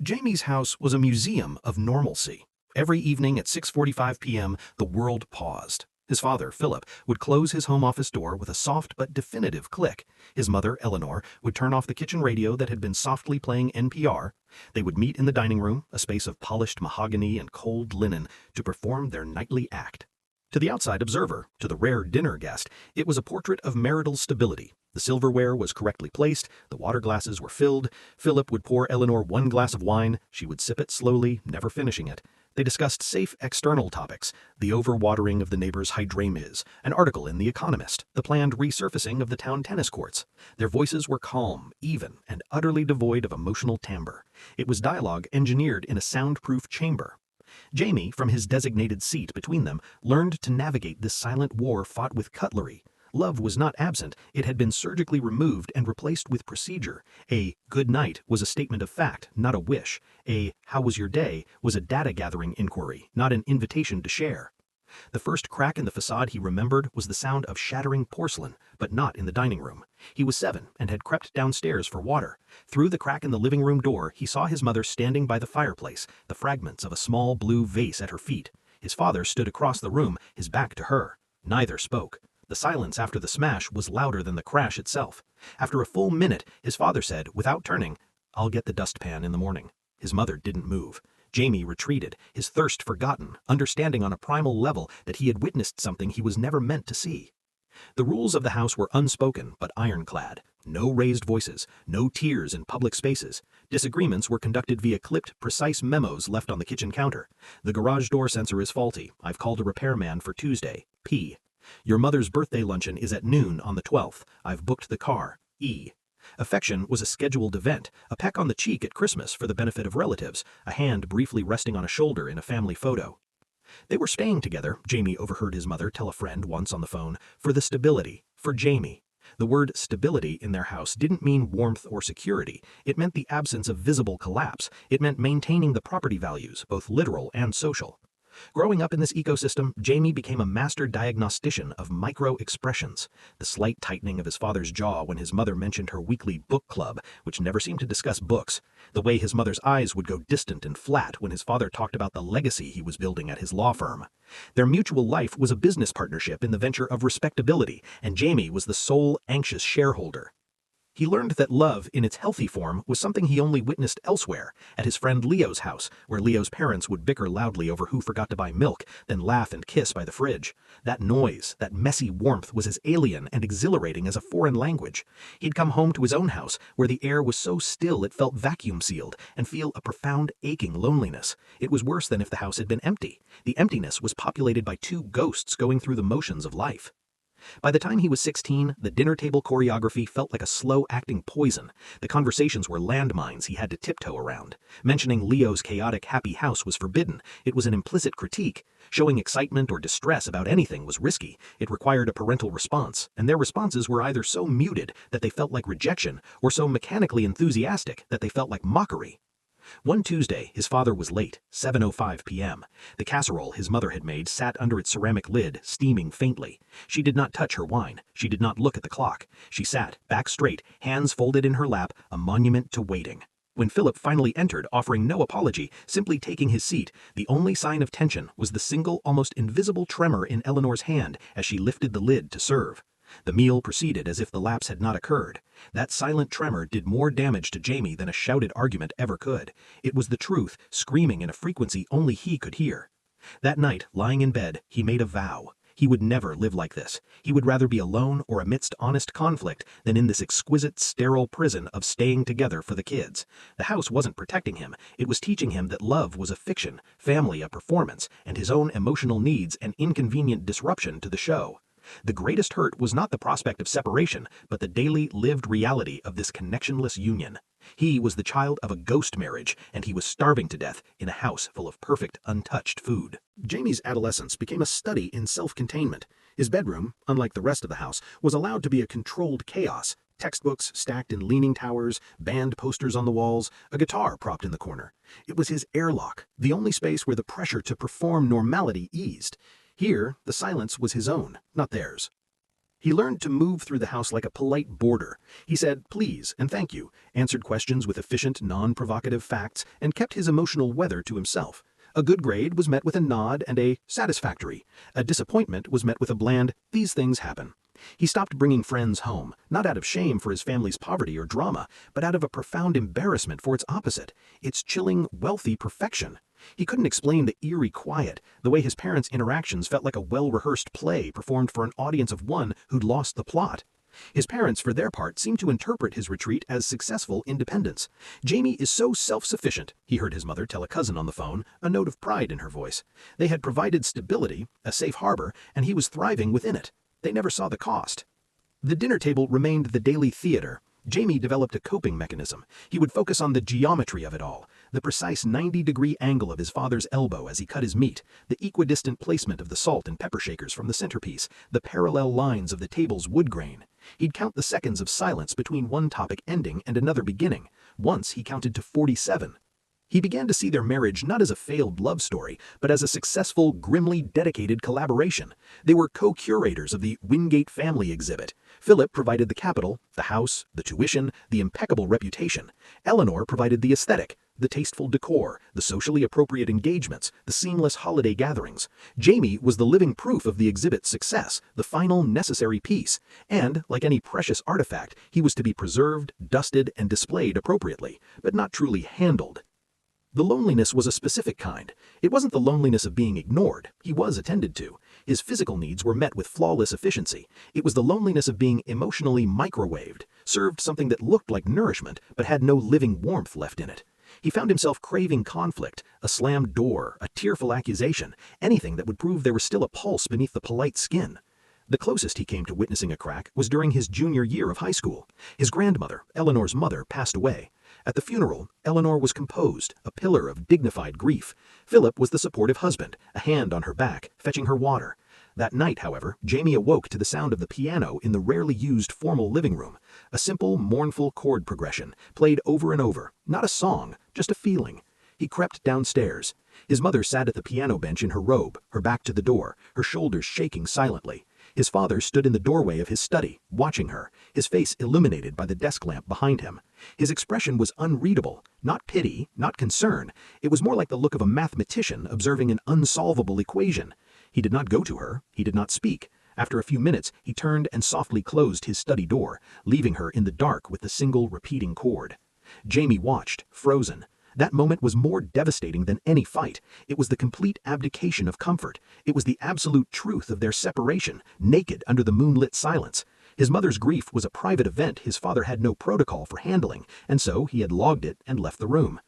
Jamie's house was a museum of normalcy. Every evening at 6:45 p.m., the world paused. His father, Philip, would close his home office door with a soft but definitive click. His mother, Eleanor, would turn off the kitchen radio that had been softly playing NPR. They would meet in the dining room, a space of polished mahogany and cold linen, to perform their nightly act. To the outside observer, to the rare dinner guest, it was a portrait of marital stability. The silverware was correctly placed, the water glasses were filled. Philip would pour Eleanor one glass of wine. She would sip it slowly, never finishing it. They discussed safe external topics: the overwatering of the neighbor's hydrangeas, an article in The Economist, the planned resurfacing of the town tennis courts. Their voices were calm, even, and utterly devoid of emotional timbre. It was dialogue engineered in a soundproof chamber. Jamie, from his designated seat between them, learned to navigate this silent war fought with cutlery. Love was not absent, it had been surgically removed and replaced with procedure. A "good night" was a statement of fact, not a wish. A "how was your day" was a data-gathering inquiry, not an invitation to share. The first crack in the facade he remembered was the sound of shattering porcelain, but not in the dining room. He was 7 and had crept downstairs for water. Through the crack in the living room door, he saw his mother standing by the fireplace, the fragments of a small blue vase at her feet. His father stood across the room, his back to her. Neither spoke. The silence after the smash was louder than the crash itself. After a full minute, his father said, without turning, "I'll get the dustpan in the morning." His mother didn't move. Jamie retreated, his thirst forgotten, understanding on a primal level that he had witnessed something he was never meant to see. The rules of the house were unspoken but ironclad. No raised voices, no tears in public spaces. Disagreements were conducted via clipped, precise memos left on the kitchen counter. "The garage door sensor is faulty. I've called a repairman for Tuesday. P. Your mother's birthday luncheon is at noon on the 12th. I've booked the car. E. Affection was a scheduled event, a peck on the cheek at Christmas for the benefit of relatives, a hand briefly resting on a shoulder in a family photo. They were staying together, Jamie overheard his mother tell a friend once on the phone, for the stability, for Jamie. The word stability in their house didn't mean warmth or security. It meant the absence of visible collapse. It meant maintaining the property values, both literal and social. Growing up in this ecosystem, Jamie became a master diagnostician of micro-expressions. The slight tightening of his father's jaw when his mother mentioned her weekly book club, which never seemed to discuss books. The way his mother's eyes would go distant and flat when his father talked about the legacy he was building at his law firm. Their mutual life was a business partnership in the venture of respectability, and Jamie was the sole anxious shareholder. He learned that love, in its healthy form, was something he only witnessed elsewhere, at his friend Leo's house, where Leo's parents would bicker loudly over who forgot to buy milk, then laugh and kiss by the fridge. That noise, that messy warmth was as alien and exhilarating as a foreign language. He'd come home to his own house, where the air was so still it felt vacuum-sealed, and feel a profound, aching loneliness. It was worse than if the house had been empty. The emptiness was populated by two ghosts going through the motions of life. By the time he was 16, the dinner table choreography felt like a slow-acting poison. The conversations were landmines he had to tiptoe around. Mentioning Leo's chaotic, happy house was forbidden. It was an implicit critique. Showing excitement or distress about anything was risky. It required a parental response, and their responses were either so muted that they felt like rejection, or so mechanically enthusiastic that they felt like mockery. One Tuesday, his father was late, 7:05 p.m. The casserole his mother had made sat under its ceramic lid, steaming faintly. She did not touch her wine. She did not look at the clock. She sat, back straight, hands folded in her lap, a monument to waiting. When Philip finally entered, offering no apology, simply taking his seat, the only sign of tension was the single, almost invisible tremor in Eleanor's hand as she lifted the lid to serve. The meal proceeded as if the lapse had not occurred. That silent tremor did more damage to Jamie than a shouted argument ever could. It was the truth, screaming in a frequency only he could hear. That night, lying in bed, he made a vow. He would never live like this. He would rather be alone or amidst honest conflict than in this exquisite, sterile prison of staying together for the kids. The house wasn't protecting him. It was teaching him that love was a fiction, family a performance, and his own emotional needs an inconvenient disruption to the show. The greatest hurt was not the prospect of separation, but the daily lived reality of this connectionless union. He was the child of a ghost marriage, and he was starving to death in a house full of perfect, untouched food. Jamie's adolescence became a study in self-containment. His bedroom, unlike the rest of the house, was allowed to be a controlled chaos. Textbooks stacked in leaning towers, band posters on the walls, a guitar propped in the corner. It was his airlock, the only space where the pressure to perform normality eased. Here, the silence was his own, not theirs. He learned to move through the house like a polite boarder. He said please and thank you, answered questions with efficient, non-provocative facts, and kept his emotional weather to himself. A good grade was met with a nod and a satisfactory. A disappointment was met with a bland, these things happen. He stopped bringing friends home, not out of shame for his family's poverty or drama, but out of a profound embarrassment for its opposite, its chilling, wealthy perfection. He couldn't explain the eerie quiet, the way his parents' interactions felt like a well-rehearsed play performed for an audience of one who'd lost the plot. His parents, for their part, seemed to interpret his retreat as successful independence. "Jamie is so self-sufficient," he heard his mother tell a cousin on the phone, a note of pride in her voice. They had provided stability, a safe harbor, and he was thriving within it. They never saw the cost. The dinner table remained the daily theater. Jamie developed a coping mechanism. He would focus on the geometry of it all, the precise 90-degree angle of his father's elbow as he cut his meat, the equidistant placement of the salt and pepper shakers from the centerpiece, the parallel lines of the table's wood grain. He'd count the seconds of silence between one topic ending and another beginning. Once he counted to 47. He began to see their marriage not as a failed love story, but as a successful, grimly dedicated collaboration. They were co-curators of the Wingate family exhibit. Philip provided the capital, the house, the tuition, the impeccable reputation. Eleanor provided the aesthetic, the tasteful decor, the socially appropriate engagements, the seamless holiday gatherings. Jamie was the living proof of the exhibit's success, the final necessary piece. And, like any precious artifact, he was to be preserved, dusted, and displayed appropriately, but not truly handled. The loneliness was a specific kind. It wasn't the loneliness of being ignored. He was attended to. His physical needs were met with flawless efficiency. It was the loneliness of being emotionally microwaved, served something that looked like nourishment but had no living warmth left in it. He found himself craving conflict, a slammed door, a tearful accusation, anything that would prove there was still a pulse beneath the polite skin. The closest he came to witnessing a crack was during his junior year of high school. His grandmother, Eleanor's mother, passed away. At the funeral, Eleanor was composed, a pillar of dignified grief. Philip was the supportive husband, a hand on her back, fetching her water. That night, however, Jamie awoke to the sound of the piano in the rarely used formal living room. A simple, mournful chord progression, played over and over, not a song, just a feeling. He crept downstairs. His mother sat at the piano bench in her robe, her back to the door, her shoulders shaking silently. His father stood in the doorway of his study, watching her, his face illuminated by the desk lamp behind him. His expression was unreadable, not pity, not concern. It was more like the look of a mathematician observing an unsolvable equation. He did not go to her, he did not speak. After a few minutes, he turned and softly closed his study door, leaving her in the dark with the single repeating chord. Jamie watched, frozen. That moment was more devastating than any fight. It was the complete abdication of comfort. It was the absolute truth of their separation, naked under the moonlit silence. His mother's grief was a private event his father had no protocol for handling, and so he had logged it and left the room.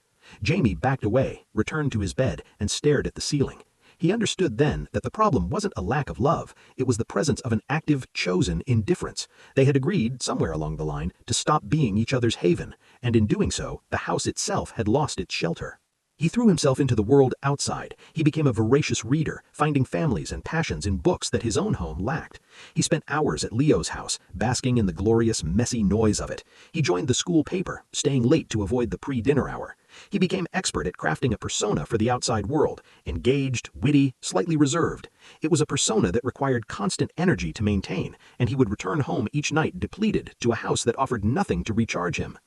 Jamie backed away, returned to his bed, and stared at the ceiling. He understood then that the problem wasn't a lack of love, it was the presence of an active, chosen indifference. They had agreed, somewhere along the line, to stop being each other's haven, and in doing so, the house itself had lost its shelter. He threw himself into the world outside. He became a voracious reader, finding families and passions in books that his own home lacked. He spent hours at Leo's house, basking in the glorious, messy noise of it. He joined the school paper, staying late to avoid the pre-dinner hour. He became expert at crafting a persona for the outside world, engaged, witty, slightly reserved. It was a persona that required constant energy to maintain, and he would return home each night depleted to a house that offered nothing to recharge him.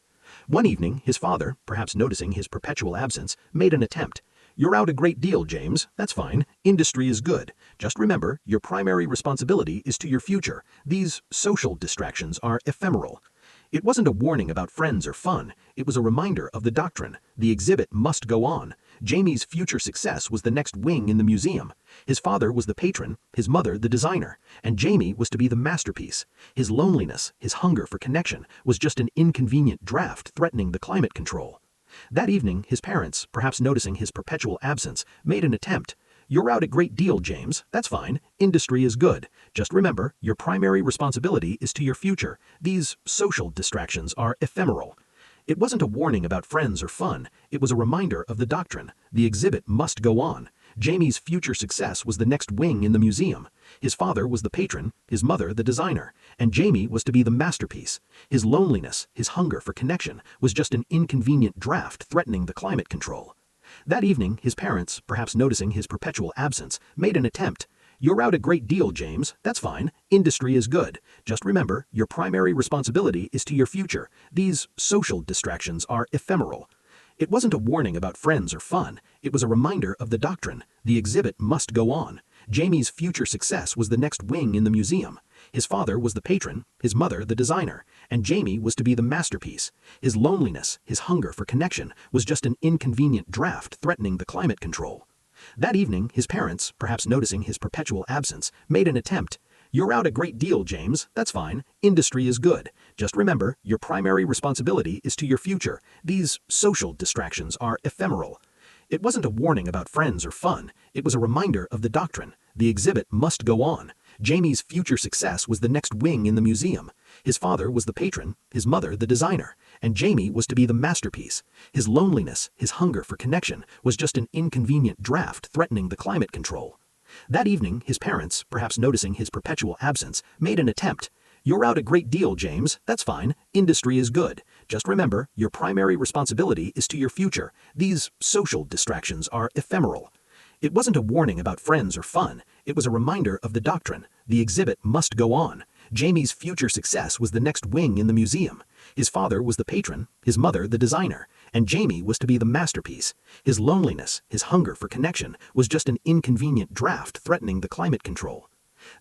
One evening, his father, perhaps noticing his perpetual absence, made an attempt. "You're out a great deal, James. That's fine. Industry is good. Just remember, your primary responsibility is to your future. These social distractions are ephemeral." It wasn't a warning about friends or fun. It was a reminder of the doctrine. The exhibit must go on. Jamie's future success was the next wing in the museum. His father was the patron, his mother the designer, and Jamie was to be the masterpiece. His loneliness, his hunger for connection, was just an inconvenient draft threatening the climate control. That evening, his parents, perhaps noticing his perpetual absence, made an attempt. "You're out a great deal, James. That's fine. Industry is good. Just remember, your primary responsibility is to your future. These social distractions are ephemeral." It wasn't a warning about friends or fun. It was a reminder of the doctrine. The exhibit must go on. Jamie's future success was the next wing in the museum. His father was the patron, his mother the designer, and Jamie was to be the masterpiece. His loneliness, his hunger for connection, was just an inconvenient draft threatening the climate control. That evening, his parents, perhaps noticing his perpetual absence, made an attempt. You're out a great deal, James. That's fine. Industry is good. Just remember, your primary responsibility is to your future. These social distractions are ephemeral. It wasn't a warning about friends or fun. It was a reminder of the doctrine. The exhibit must go on. Jamie's future success was the next wing in the museum. His father was the patron, his mother the designer, and Jamie was to be the masterpiece. His loneliness, his hunger for connection, was just an inconvenient draft threatening the climate control. That evening, his parents, perhaps noticing his perpetual absence, made an attempt. You're out a great deal, James. That's fine. Industry is good. Just remember, your primary responsibility is to your future. These social distractions are ephemeral. It wasn't a warning about friends or fun. It was a reminder of the doctrine. The exhibit must go on. Jamie's future success was the next wing in the museum. His father was the patron, his mother the designer, and Jamie was to be the masterpiece. His loneliness, his hunger for connection, was just an inconvenient draft threatening the climate control. That evening, his parents, perhaps noticing his perpetual absence, made an attempt. You're out a great deal, James. That's fine. Industry is good. Just remember, your primary responsibility is to your future. These social distractions are ephemeral. It wasn't a warning about friends or fun. It was a reminder of the doctrine. The exhibit must go on. Jamie's future success was the next wing in the museum. His father was the patron, his mother the designer, and Jamie was to be the masterpiece. His loneliness, his hunger for connection, was just an inconvenient draft threatening the climate control.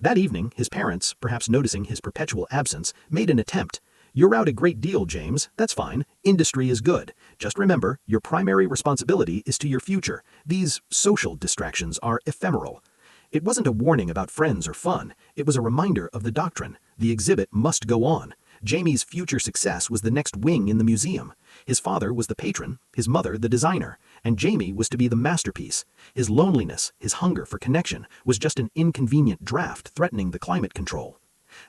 That evening, his parents, perhaps noticing his perpetual absence, made an attempt. You're out a great deal, James. That's fine. Industry is good. Just remember, your primary responsibility is to your future. These social distractions are ephemeral. It wasn't a warning about friends or fun. It was a reminder of the doctrine. The exhibit must go on. Jamie's future success was the next wing in the museum. His father was the patron, his mother the designer, and Jamie was to be the masterpiece. His loneliness, his hunger for connection, was just an inconvenient draft threatening the climate control.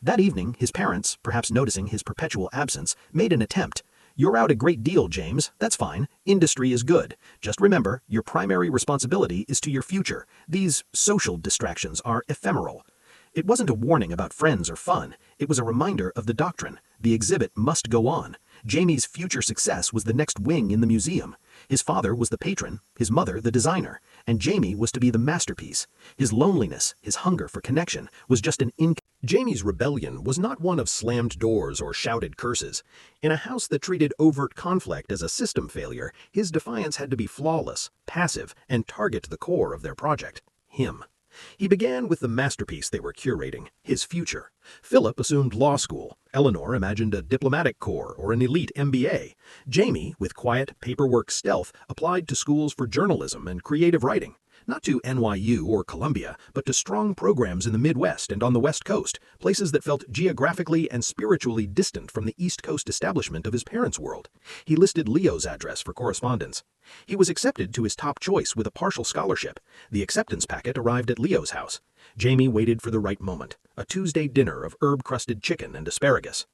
That evening, his parents, perhaps noticing his perpetual absence, made an attempt. You're out a great deal, James. That's fine. Industry is good. Just remember, your primary responsibility is to your future. These social distractions are ephemeral. It wasn't a warning about friends or fun. It was a reminder of the doctrine. The exhibit must go on. Jamie's future success was the next wing in the museum. His father was the patron, his mother the designer, and Jamie was to be the masterpiece. His loneliness, his hunger for connection, was just an Jamie's rebellion was not one of slammed doors or shouted curses. In a house that treated overt conflict as a system failure, his defiance had to be flawless, passive, and target the core of their project, him. He began with the masterpiece they were curating, his future. Philip assumed law school. Eleanor imagined a diplomatic corps or an elite MBA. Jamie, with quiet, paperwork stealth, applied to schools for journalism and creative writing. Not to NYU or Columbia, but to strong programs in the Midwest and on the West Coast, places that felt geographically and spiritually distant from the East Coast establishment of his parents' world. He listed Leo's address for correspondence. He was accepted to his top choice with a partial scholarship. The acceptance packet arrived at Leo's house. Jamie waited for the right moment, a Tuesday dinner of herb-crusted chicken and asparagus.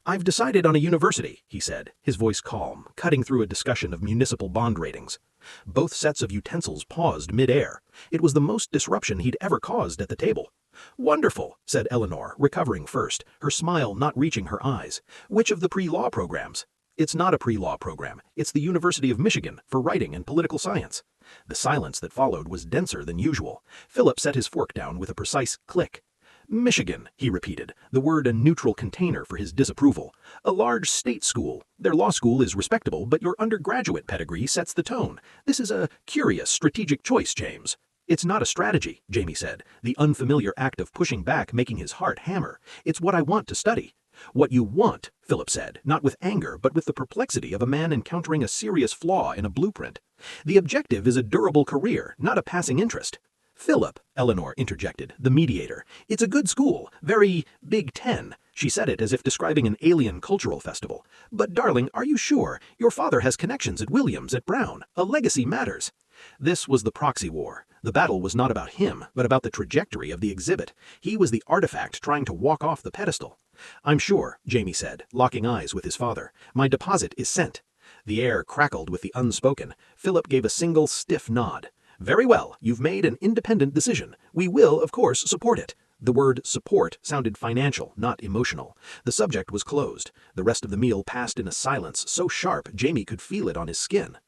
I've decided on a university, he said, his voice calm, cutting through a discussion of municipal bond ratings. Both sets of utensils paused mid-air. It was the most disruption he'd ever caused at the table. Wonderful, said Eleanor, recovering first, her smile not reaching her eyes. Which of the pre-law programs? It's not a pre-law program. It's the University of Michigan for writing and political science. The silence that followed was denser than usual. Philip set his fork down with a precise click. Michigan, he repeated, the word a neutral container for his disapproval. A large state school. Their law school is respectable, but your undergraduate pedigree sets the tone. This is a curious strategic choice, James. It's not a strategy, Jamie said, the unfamiliar act of pushing back making his heart hammer. It's what I want to study. What you want, Philip said, not with anger, but with the perplexity of a man encountering a serious flaw in a blueprint. The objective is a durable career, not a passing interest. Philip, Eleanor interjected, the mediator. It's a good school, very Big Ten. She said it as if describing an alien cultural festival. But darling, are you sure? Your father has connections at Williams, at Brown. A legacy matters. This was the proxy war. The battle was not about him, but about the trajectory of the exhibit. He was the artifact trying to walk off the pedestal. I'm sure, Jamie said, locking eyes with his father. My deposit is sent. The air crackled with the unspoken. Philip gave a single stiff nod. Very well, you've made an independent decision. We will, of course, support it. The word support sounded financial, not emotional. The subject was closed. The rest of the meal passed in a silence so sharp Jamie could feel it on his skin.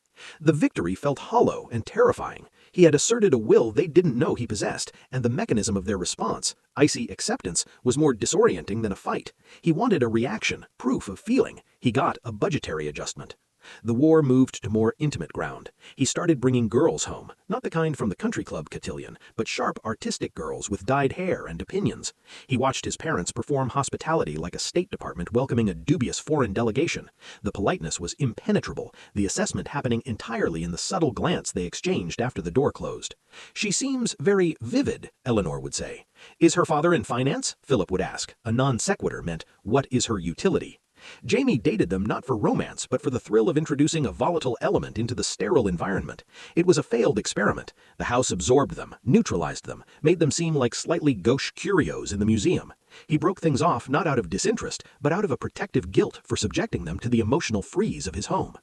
The victory felt hollow and terrifying. He had asserted a will they didn't know he possessed, and the mechanism of their response, icy acceptance, was more disorienting than a fight. He wanted a reaction, proof of feeling. He got a budgetary adjustment. The war moved to more intimate ground. He started bringing girls home, not the kind from the country club cotillion, but sharp artistic girls with dyed hair and opinions. He watched his parents perform hospitality like a State Department welcoming a dubious foreign delegation. The politeness was impenetrable, the assessment happening entirely in the subtle glance they exchanged after the door closed. "She seems very vivid," Eleanor would say. "Is her father in finance?" Philip would ask. A non sequitur meant, "What is her utility?" Jamie dated them not for romance, but for the thrill of introducing a volatile element into the sterile environment. It was a failed experiment. The house absorbed them, neutralized them, made them seem like slightly gauche curios in the museum. He broke things off not out of disinterest, but out of a protective guilt for subjecting them to the emotional freeze of his home.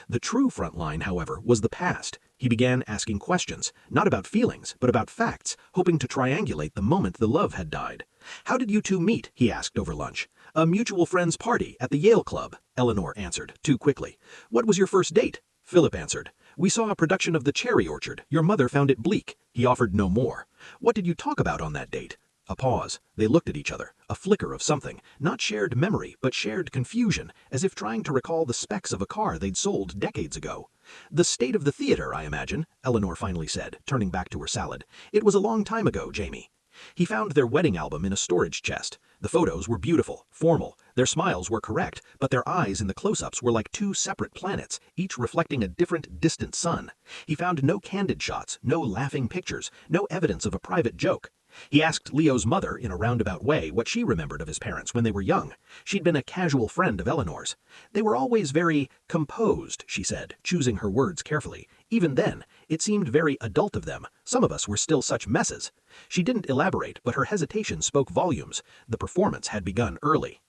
The true front line, however, was the past. He began asking questions, not about feelings, but about facts, hoping to triangulate the moment the love had died. "How did you two meet?" he asked over lunch. "A mutual friend's party at the Yale Club," Eleanor answered, too quickly. "What was your first date?" Philip answered. "We saw a production of The Cherry Orchard. Your mother found it bleak." He offered no more. "What did you talk about on that date?" A pause. They looked at each other, a flicker of something, not shared memory, but shared confusion, as if trying to recall the specs of a car they'd sold decades ago. "The state of the theater, I imagine," Eleanor finally said, turning back to her salad. "It was a long time ago, Jamie." He found their wedding album in a storage chest. The photos were beautiful, formal. Their smiles were correct, but their eyes in the close-ups were like two separate planets, each reflecting a different, distant sun. He found no candid shots, no laughing pictures, no evidence of a private joke. He asked Leo's mother, in a roundabout way, what she remembered of his parents when they were young. She'd been a casual friend of Eleanor's. "They were always very composed," she said, choosing her words carefully. "Even then, it seemed very adult of them. Some of us were still such messes." She didn't elaborate, but her hesitation spoke volumes. The performance had begun early.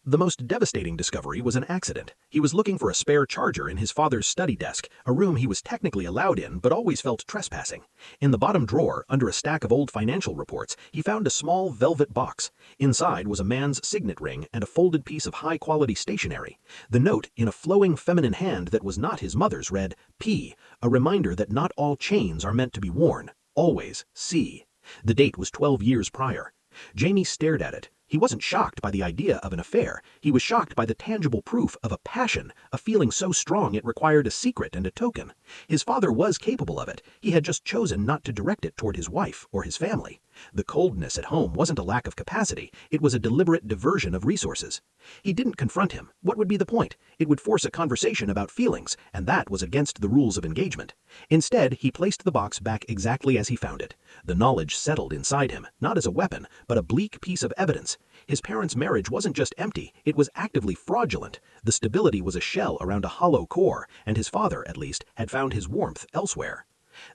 The most devastating discovery was an accident. He was looking for a spare charger in his father's study desk, a room he was technically allowed in but always felt trespassing. In the bottom drawer, under a stack of old financial reports, he found a small velvet box. Inside was a man's signet ring and a folded piece of high-quality stationery. The note, in a flowing feminine hand that was not his mother's, read, "P," a reminder that not all chains are meant to be worn. Always C. The date was 12 years prior. Jamie stared at it. He wasn't shocked by the idea of an affair. He was shocked by the tangible proof of a passion, a feeling so strong it required a secret and a token. His father was capable of it. He had just chosen not to direct it toward his wife or his family. The coldness at home wasn't a lack of capacity. It was a deliberate diversion of resources. He didn't confront him. What would be the point? It would force a conversation about feelings, and that was against the rules of engagement. Instead, he placed the box back exactly as he found it. The knowledge settled inside him, not as a weapon, but a bleak piece of evidence. His parents' marriage wasn't just empty, it was actively fraudulent. The stability was a shell around a hollow core, and his father, at least, had found his warmth elsewhere.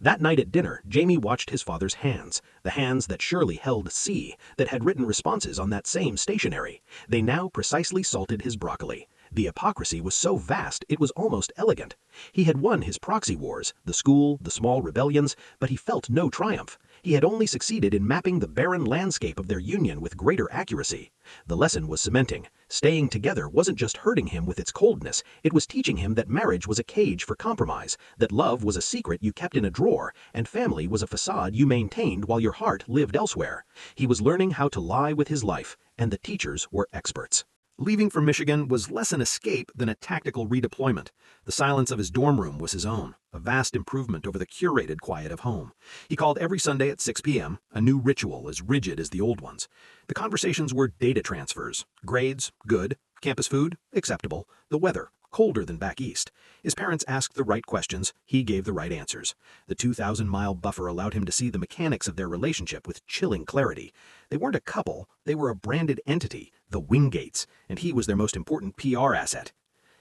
That night at dinner, Jamie watched his father's hands, the hands that surely held C, that had written responses on that same stationery. They now precisely salted his broccoli. The hypocrisy was so vast it was almost elegant. He had won his proxy wars, the school, the small rebellions, but he felt no triumph. He had only succeeded in mapping the barren landscape of their union with greater accuracy. The lesson was cementing. Staying together wasn't just hurting him with its coldness, it was teaching him that marriage was a cage for compromise, that love was a secret you kept in a drawer, and family was a facade you maintained while your heart lived elsewhere. He was learning how to lie with his life, and the teachers were experts. Leaving for Michigan was less an escape than a tactical redeployment. The silence of his dorm room was his own, a vast improvement over the curated quiet of home. He called every Sunday at 6 p.m., a new ritual as rigid as the old ones. The conversations were data transfers. Grades, good. Campus food, acceptable. The weather, colder than back east. His parents asked the right questions, he gave the right answers. The 2,000-mile buffer allowed him to see the mechanics of their relationship with chilling clarity. They weren't a couple, they were a branded entity, the Wingates, and he was their most important PR asset.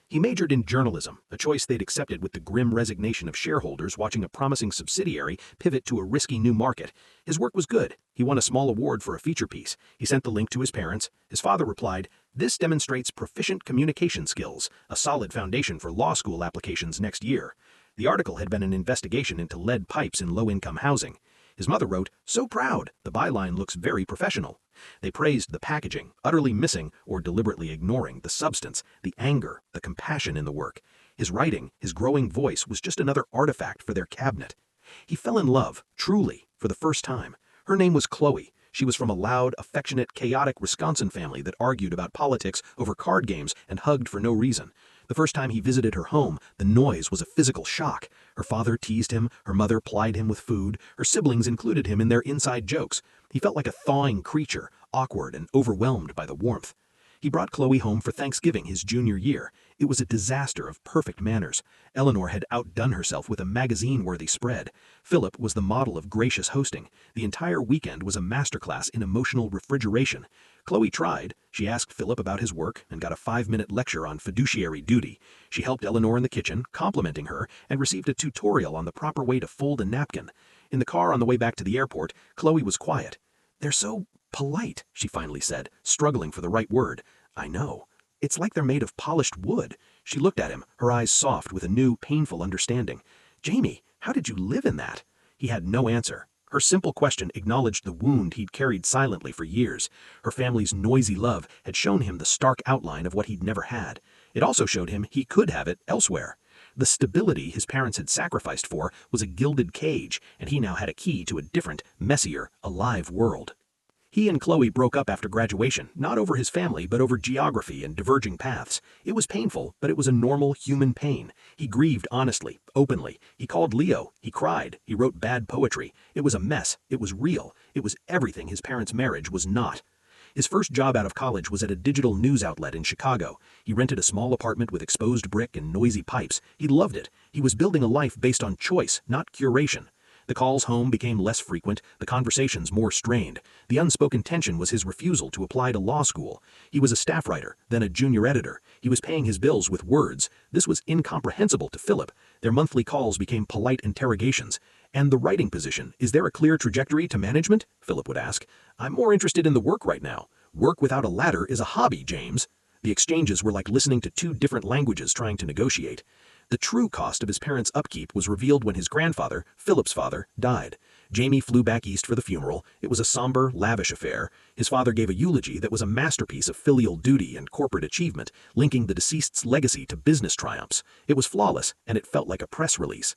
He majored in journalism, a choice they'd accepted with the grim resignation of shareholders watching a promising subsidiary pivot to a risky new market. His work was good. He won a small award for a feature piece. He sent the link to his parents. His father replied, "This demonstrates proficient communication skills, a solid foundation for law school applications next year." The article had been an investigation into lead pipes in low-income housing. His mother wrote, "So proud, the byline looks very professional." They praised the packaging, utterly missing or deliberately ignoring the substance, the anger, the compassion in the work. His writing, his growing voice was just another artifact for their cabinet. He fell in love, truly, for the first time. Her name was Chloe. She was from a loud, affectionate, chaotic Wisconsin family that argued about politics over card games and hugged for no reason. The first time he visited her home, the noise was a physical shock. Her father teased him, her mother plied him with food, her siblings included him in their inside jokes. He felt like a thawing creature, awkward and overwhelmed by the warmth. He brought Chloe home for Thanksgiving his junior year. It was a disaster of perfect manners. Eleanor had outdone herself with a magazine-worthy spread. Philip was the model of gracious hosting. The entire weekend was a masterclass in emotional refrigeration. Chloe tried. She asked Philip about his work and got a 5-minute lecture on fiduciary duty. She helped Eleanor in the kitchen, complimenting her, and received a tutorial on the proper way to fold a napkin. In the car on the way back to the airport, Chloe was quiet. "They're so polite," she finally said, struggling for the right word. "I know. It's like they're made of polished wood." She looked at him, her eyes soft with a new, painful understanding. "Jamie, how did you live in that?" He had no answer. Her simple question acknowledged the wound he'd carried silently for years. Her family's noisy love had shown him the stark outline of what he'd never had. It also showed him he could have it elsewhere. The stability his parents had sacrificed for was a gilded cage, and he now had a key to a different, messier, alive world. He and Chloe broke up after graduation, not over his family, but over geography and diverging paths. It was painful, but it was a normal human pain. He grieved honestly, openly. He called Leo. He cried. He wrote bad poetry. It was a mess. It was real. It was everything his parents' marriage was not. His first job out of college was at a digital news outlet in Chicago. He rented a small apartment with exposed brick and noisy pipes. He loved it. He was building a life based on choice, not curation. The calls home became less frequent, the conversations more strained. The unspoken tension was his refusal to apply to law school. He was a staff writer, then a junior editor. He was paying his bills with words. This was incomprehensible to Philip. Their monthly calls became polite interrogations. "And the writing position, is there a clear trajectory to management?" Philip would ask. "I'm more interested in the work right now. Work without a ladder is a hobby, James." The exchanges were like listening to two different languages trying to negotiate. The true cost of his parents' upkeep was revealed when his grandfather, Philip's father, died. Jamie flew back east for the funeral. It was a somber, lavish affair. His father gave a eulogy that was a masterpiece of filial duty and corporate achievement, linking the deceased's legacy to business triumphs. It was flawless, and it felt like a press release.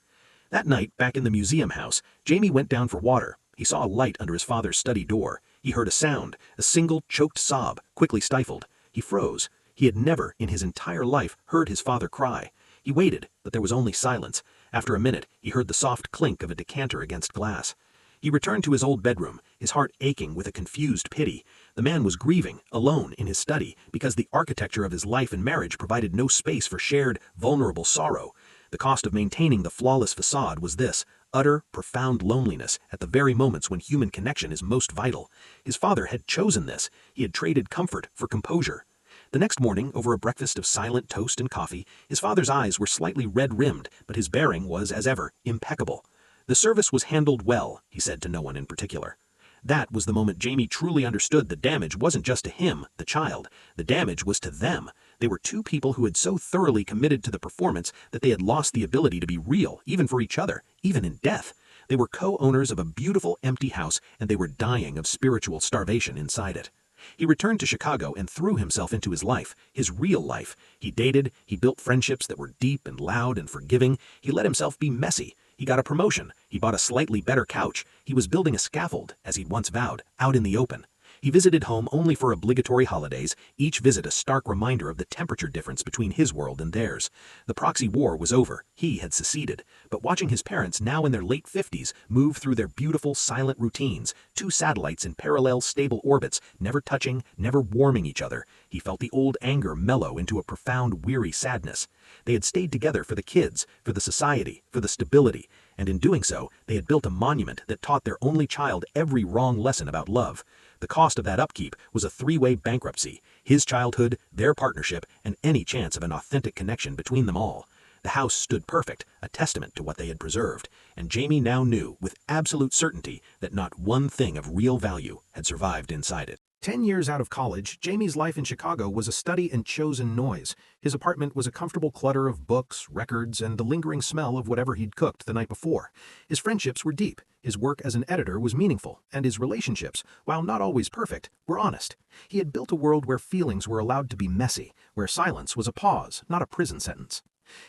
That night, back in the museum house, Jamie went down for water. He saw a light under his father's study door. He heard a sound, a single choked sob, quickly stifled. He froze. He had never, in his entire life, heard his father cry. He waited, but there was only silence. After a minute, he heard the soft clink of a decanter against glass. He returned to his old bedroom, his heart aching with a confused pity. The man was grieving, alone in his study, because the architecture of his life and marriage provided no space for shared, vulnerable sorrow. The cost of maintaining the flawless facade was this: utter, profound loneliness at the very moments when human connection is most vital. His father had chosen this. He had traded comfort for composure. The next morning, over a breakfast of silent toast and coffee, his father's eyes were slightly red-rimmed, but his bearing was, as ever, impeccable. "The service was handled well," he said to no one in particular. That was the moment Jamie truly understood the damage wasn't just to him, the child. The damage was to them. They were two people who had so thoroughly committed to the performance that they had lost the ability to be real, even for each other, even in death. They were co-owners of a beautiful, empty house, and they were dying of spiritual starvation inside it. He returned to Chicago and threw himself into his life, his real life. He dated, he built friendships that were deep and loud and forgiving. He let himself be messy. He got a promotion. He bought a slightly better couch. He was building a scaffold, as he'd once vowed, out in the open. He visited home only for obligatory holidays, each visit a stark reminder of the temperature difference between his world and theirs. The proxy war was over. He had seceded. But watching his parents, now in their late 50s, move through their beautiful, silent routines, two satellites in parallel, stable orbits, never touching, never warming each other, he felt the old anger mellow into a profound, weary sadness. They had stayed together for the kids, for the society, for the stability, and in doing so, they had built a monument that taught their only child every wrong lesson about love. The cost of that upkeep was a three-way bankruptcy: his childhood, their partnership, and any chance of an authentic connection between them all. The house stood perfect, a testament to what they had preserved, and Jamie now knew with absolute certainty that not one thing of real value had survived inside it. 10 years out of college, Jamie's life in Chicago was a study in chosen noise. His apartment was a comfortable clutter of books, records, and the lingering smell of whatever he'd cooked the night before. His friendships were deep, his work as an editor was meaningful, and his relationships, while not always perfect, were honest. He had built a world where feelings were allowed to be messy, where silence was a pause, not a prison sentence.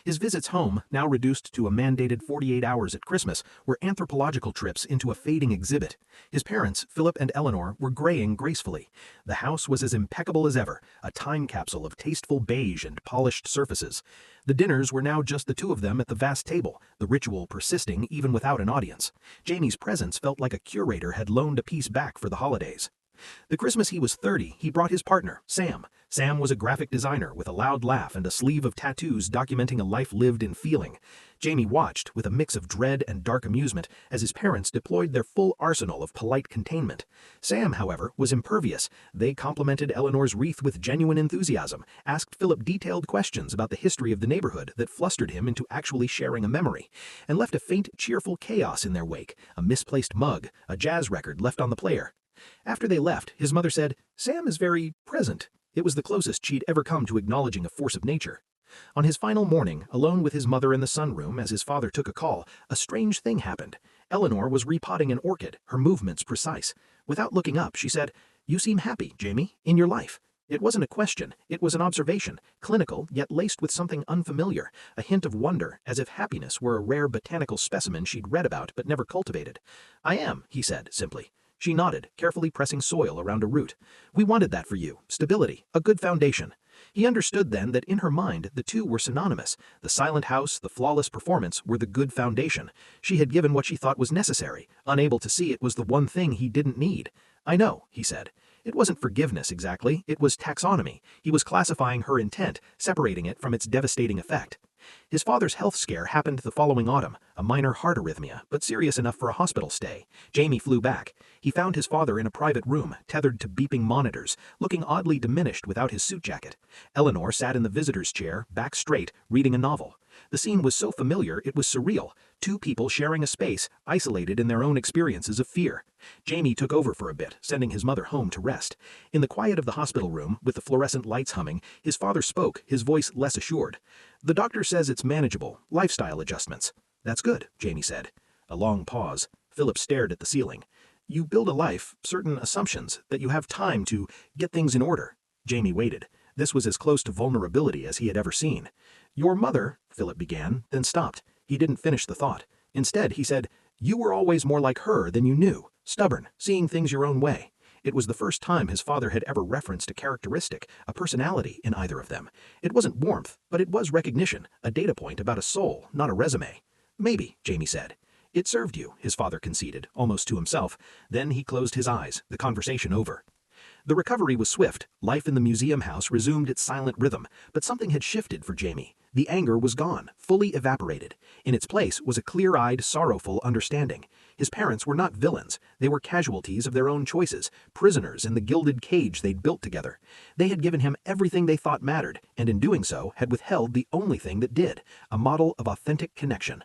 His visits home, now reduced to a mandated 48 hours at Christmas, were anthropological trips into a fading exhibit. His parents, Philip and Eleanor, were graying gracefully. The house was as impeccable as ever, a time capsule of tasteful beige and polished surfaces. The dinners were now just the two of them at the vast table, the ritual persisting even without an audience. Jamie's presence felt like a curator had loaned a piece back for the holidays. The Christmas he was 30, he brought his partner, Sam. Sam was a graphic designer with a loud laugh and a sleeve of tattoos documenting a life lived in feeling. Jamie watched, with a mix of dread and dark amusement, as his parents deployed their full arsenal of polite containment. Sam, however, was impervious. They complimented Eleanor's wreath with genuine enthusiasm, asked Philip detailed questions about the history of the neighborhood that flustered him into actually sharing a memory, and left a faint, cheerful chaos in their wake, a misplaced mug, a jazz record left on the player. After they left, his mother said, "Sam is very present." It was the closest she'd ever come to acknowledging a force of nature. On his final morning, alone with his mother in the sunroom as his father took a call, a strange thing happened. Eleanor was repotting an orchid, her movements precise. Without looking up, she said, "You seem happy, Jamie, in your life." It wasn't a question, it was an observation, clinical yet laced with something unfamiliar, a hint of wonder, as if happiness were a rare botanical specimen she'd read about but never cultivated. "I am," he said, simply. She nodded, carefully pressing soil around a root. "We wanted that for you, stability, a good foundation." He understood then that in her mind the two were synonymous. The silent house, the flawless performance were the good foundation. She had given what she thought was necessary, unable to see it was the one thing he didn't need. "I know," he said. It wasn't forgiveness exactly, it was taxonomy. He was classifying her intent, separating it from its devastating effect. His father's health scare happened the following autumn, a minor heart arrhythmia, but serious enough for a hospital stay. Jamie flew back. He found his father in a private room, tethered to beeping monitors, looking oddly diminished without his suit jacket. Eleanor sat in the visitor's chair, back straight, reading a novel. The scene was so familiar it was surreal. Two people sharing a space, isolated in their own experiences of fear. Jamie took over for a bit, sending his mother home to rest. In the quiet of the hospital room, with the fluorescent lights humming, his father spoke, his voice less assured. "The doctor says it's manageable, lifestyle adjustments." "That's good," Jamie said. A long pause. Philip stared at the ceiling. "You build a life, certain assumptions, that you have time to get things in order." Jamie waited. This was as close to vulnerability as he had ever seen. "Your mother," Philip began, then stopped. He didn't finish the thought. Instead, he said, "You were always more like her than you knew, stubborn, seeing things your own way." It was the first time his father had ever referenced a characteristic, a personality in either of them. It wasn't warmth, but it was recognition, a data point about a soul, not a resume. "Maybe," Jamie said. "It served you," his father conceded, almost to himself. Then he closed his eyes, the conversation over. The recovery was swift. Life in the museum house resumed its silent rhythm, but something had shifted for Jamie. The anger was gone, fully evaporated. In its place was a clear-eyed, sorrowful understanding. His parents were not villains. They were casualties of their own choices, prisoners in the gilded cage they'd built together. They had given him everything they thought mattered, and in doing so had withheld the only thing that did, a model of authentic connection.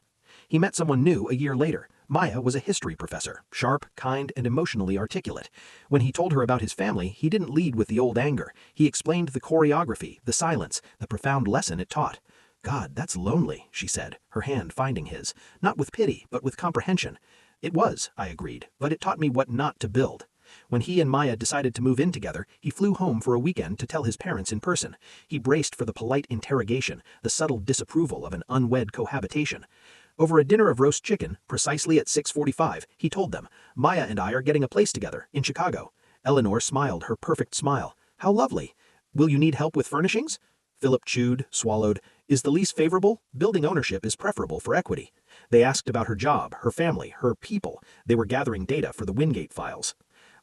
He met someone new a year later. Maya was a history professor, sharp, kind, and emotionally articulate. When he told her about his family, he didn't lead with the old anger. He explained the choreography, the silence, the profound lesson it taught. "God, that's lonely," she said, her hand finding his, not with pity, but with comprehension. "It was," I agreed, "but it taught me what not to build." When he and Maya decided to move in together, he flew home for a weekend to tell his parents in person. He braced for the polite interrogation, the subtle disapproval of an unwed cohabitation. Over a dinner of roast chicken, precisely at 6:45, he told them, "Maya and I are getting a place together, in Chicago." Eleanor smiled her perfect smile. "How lovely. Will you need help with furnishings?" Philip chewed, swallowed. "Is the lease favorable? Building ownership is preferable for equity." They asked about her job, her family, her people. They were gathering data for the Wingate files.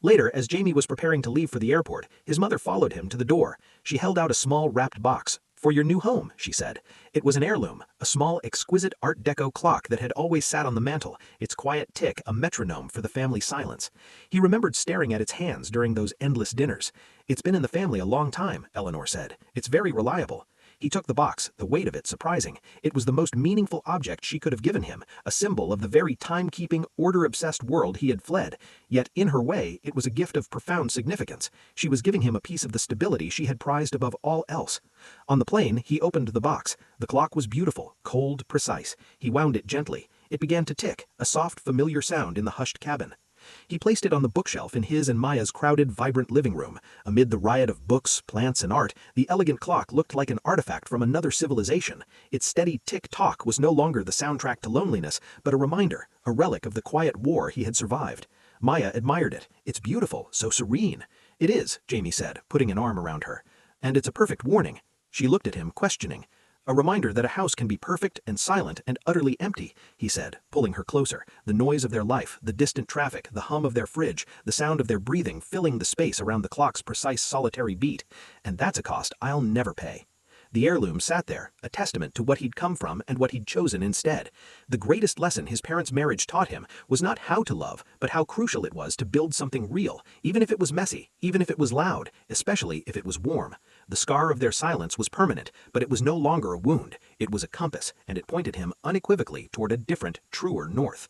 Later, as Jamie was preparing to leave for the airport, his mother followed him to the door. She held out a small wrapped box. "For your new home," she said. It was an heirloom, a small, exquisite Art Deco clock that had always sat on the mantel, its quiet tick a metronome for the family silence. He remembered staring at its hands during those endless dinners. "It's been in the family a long time," Eleanor said. "It's very reliable." He took the box, the weight of it surprising. It was the most meaningful object she could have given him, a symbol of the very time-keeping, order-obsessed world he had fled. Yet, in her way, it was a gift of profound significance. She was giving him a piece of the stability she had prized above all else. On the plane, he opened the box. The clock was beautiful, cold, precise. He wound it gently. It began to tick, a soft, familiar sound in the hushed cabin. He placed it on the bookshelf in his and Maya's crowded, vibrant living room. Amid the riot of books, plants, and art, the elegant clock looked like an artifact from another civilization. Its steady tick-tock was no longer the soundtrack to loneliness, but a reminder, a relic of the quiet war he had survived. Maya admired it. "It's beautiful, so serene." "It is," Jamie said, putting an arm around her. "And it's a perfect warning." She looked at him, questioning. "A reminder that a house can be perfect and silent and utterly empty," he said, pulling her closer. The noise of their life, the distant traffic, the hum of their fridge, the sound of their breathing filling the space around the clock's precise solitary beat. "And that's a cost I'll never pay." The heirloom sat there, a testament to what he'd come from and what he'd chosen instead. The greatest lesson his parents' marriage taught him was not how to love, but how crucial it was to build something real, even if it was messy, even if it was loud, especially if it was warm. The scar of their silence was permanent, but it was no longer a wound. It was a compass, and it pointed him unequivocally toward a different, truer north.